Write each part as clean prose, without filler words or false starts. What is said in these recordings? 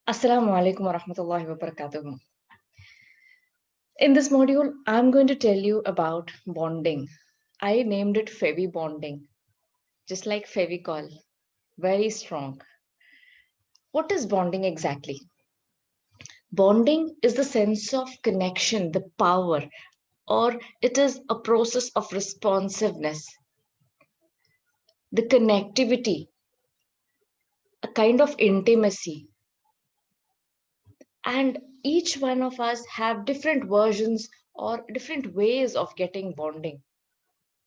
Assalamu alaikum wa rahmatullahi wa barakatuh. In this module, I'm going to tell you about bonding. I named it Fevi bonding, just like Fevicol, very strong. What is bonding exactly? Bonding is the sense of connection, the power, or it is a process of responsiveness, the connectivity, a kind of intimacy. And each one of us have different versions or different ways of getting bonding.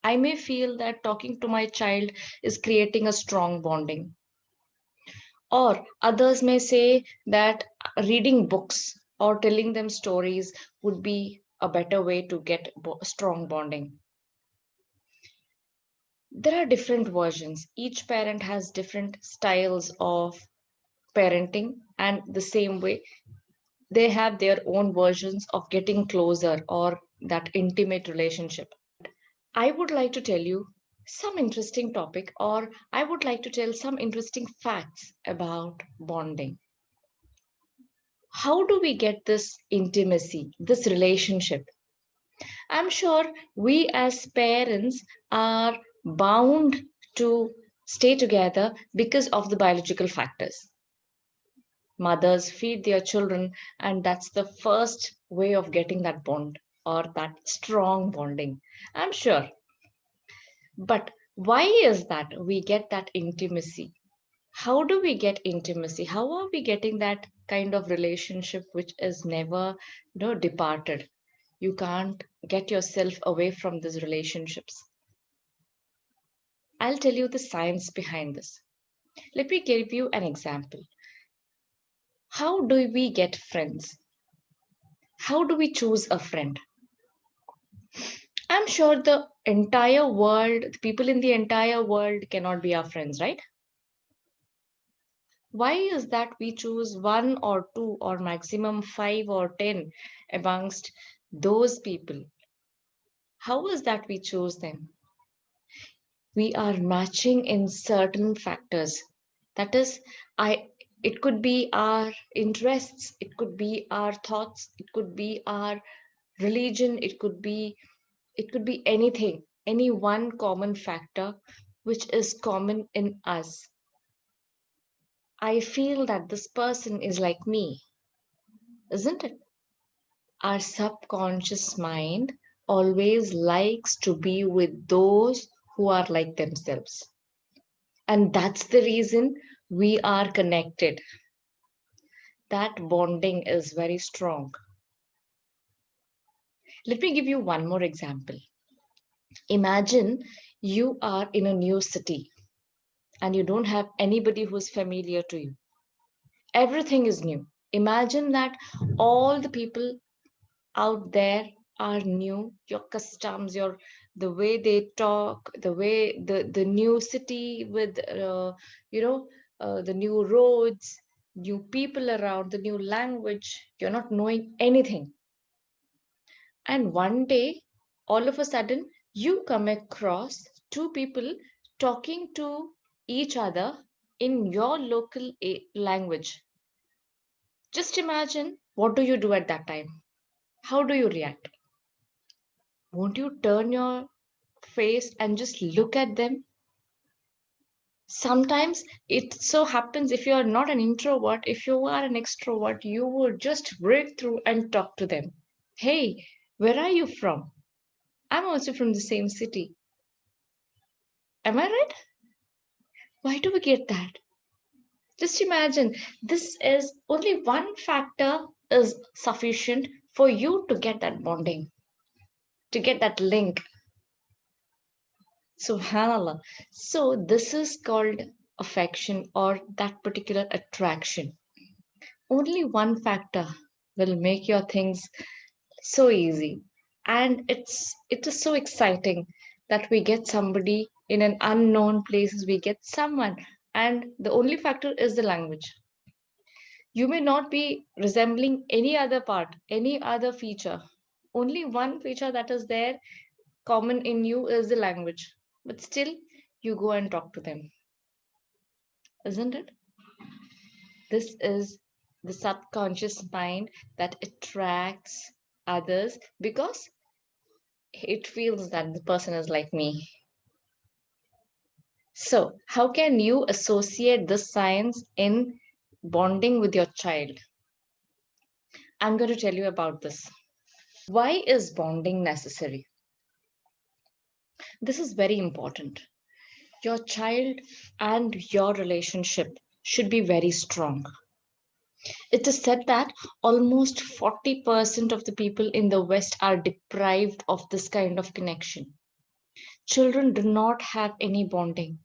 I may feel that talking to my child is creating a strong bonding. Or others may say that reading books or telling them stories would be a better way to get strong bonding. There are different versions. Each parent has different styles of parenting, and the same way they have their own versions of getting closer or that intimate relationship. I would like to tell you some interesting topic, or I would like to tell some interesting facts about bonding. How do we get this intimacy, this relationship? I'm sure we as parents are bound to stay together because of the biological factors. Mothers feed their children, and that's the first way of getting that bond or that strong bonding. I'm sure. But why is that we get that intimacy? How do we get intimacy? How are we getting that kind of relationship which is never departed? You can't get yourself away from these relationships. I'll tell you the science behind this. Let me give you an example. How do we get friends? How do we choose a friend? I'm sure the entire world, the people in the entire world cannot be our friends, right? Why is that we choose one or two or maximum five or 10 amongst those people? How is that we choose them? We are matching in certain factors. That is, I it could be our interests, it could be our thoughts, it could be our religion, it could be anything, any one common factor which is common in us. I feel that this person is like me, isn't it? Our subconscious mind always likes to be with those who are like themselves. And that's the reason we are connected. That bonding is very strong. Let me give you one more example. Imagine you are in a new city and you don't have anybody who's familiar to you. Everything is new. Imagine that all the people out there are new, your customs, your the way they talk, the way the new city with you know the new roads, new people around, the new language. You're not knowing anything, and one day all of a sudden you come across two people talking to each other in your local language. Just imagine, what do you do at that time? How do you react? Won't you turn your face and just look at them? Sometimes it so happens, if you are not an introvert, if you are an extrovert, you will just break through and talk to them. Hey, where are you from? I'm also from the same city. Am I right? Why do we get that? Just imagine, this is only one factor is sufficient for you to get that bonding, to get that link. Subhanallah. So this is called affection or that particular attraction. Only one factor will make your things so easy. And it is so exciting that we get somebody in an unknown places, we get someone, and the only factor is the language. You may not be resembling any other part, any other feature. Only one feature that is there common in you is the language. But still, you go and talk to them, isn't it? This is the subconscious mind that attracts others because it feels that the person is like me. So, how can you associate this science in bonding with your child? I'm going to tell you about this. Why is bonding necessary? This is very important. Your child and your relationship should be very strong. It is said that almost 40% of the people in the West are deprived of this kind of connection. Children do not have any bonding.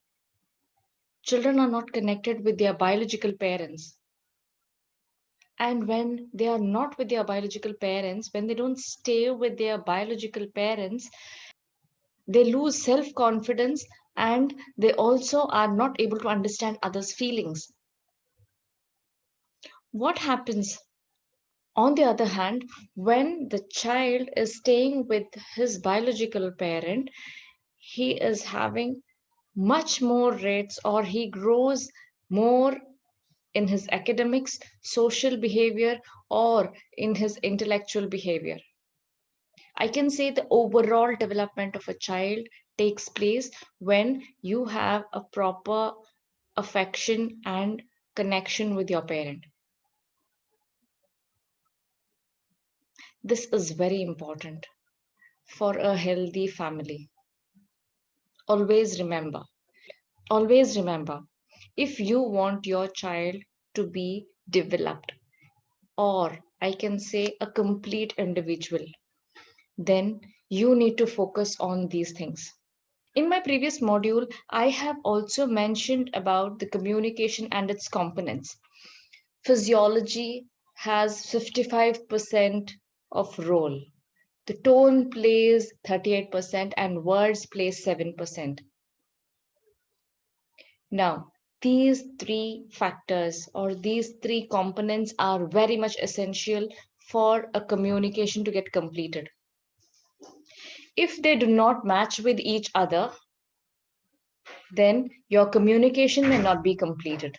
Children are not connected with their biological parents. And when they are not with their biological parents, when they don't stay with their biological parents, they lose self confidence and they also are not able to understand others' feelings. What happens, on the other hand, when the child is staying with his biological parent, he is having much more rates or he grows more in his academics, social behavior, or in his intellectual behavior. I can say the overall development of a child takes place when you have a proper affection and connection with your parent. This is very important for a healthy family. Always remember, always remember, if you want your child to be developed, or I can say a complete individual, then you need to focus on these things. In my previous module, I have also mentioned about the communication and its components. Physiology has 55% of role. The tone plays 38% and words play 7%. Now, these three factors or these three components are very much essential for a communication to get completed. If they do not match with each other, then your communication may not be completed.